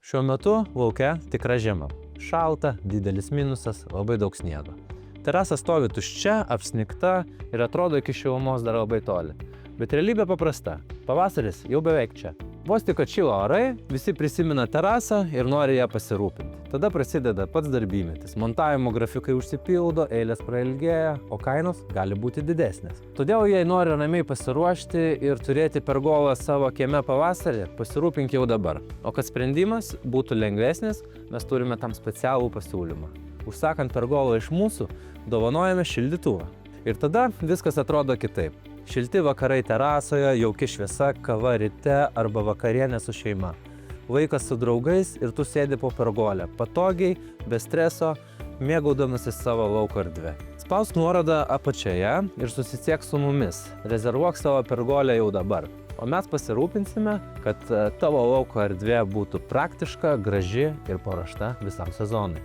Šiuo metu lauke tikra žiema. Šalta, didelis minusas, labai daug sniego. Terasa stovi tuščia, apsnigta ir atrodo iki šilumos dar labai toli. Bet realybė paprasta. Pavasaris jau beveik čia. Vos tik atšilo orai, visi prisimena terasą ir nori ją pasirūpinti. Tada prasideda pats darbymetis. Montavimo grafikai užsipildo, eilės prailgėja, o kainos gali būti didesnės. Todėl, jei nori ramiai pasiruošti ir turėti pergolą savo kieme pavasarį, pasirūpink jau dabar. O kad sprendimas būtų lengvesnis, mes turime tam specialų pasiūlymą. Užsakant pergolą iš mūsų, dovanojame šildytuvą. Ir tada viskas atrodo kitaip. Šilti vakarai terasoje, jauki šviesa, kava ryte arba vakarienė su šeima. Vaikas su draugais ir tu sėdi po pergolę, patogiai, be streso, mėgaudamasis savo lauko erdvę. Spausk nuorodą apačioje ir susisiek su mumis. Rezervuok savo pergolę jau dabar. O mes pasirūpinsime, kad tavo lauko erdvė būtų praktiška, graži ir paruošta visam sezonui.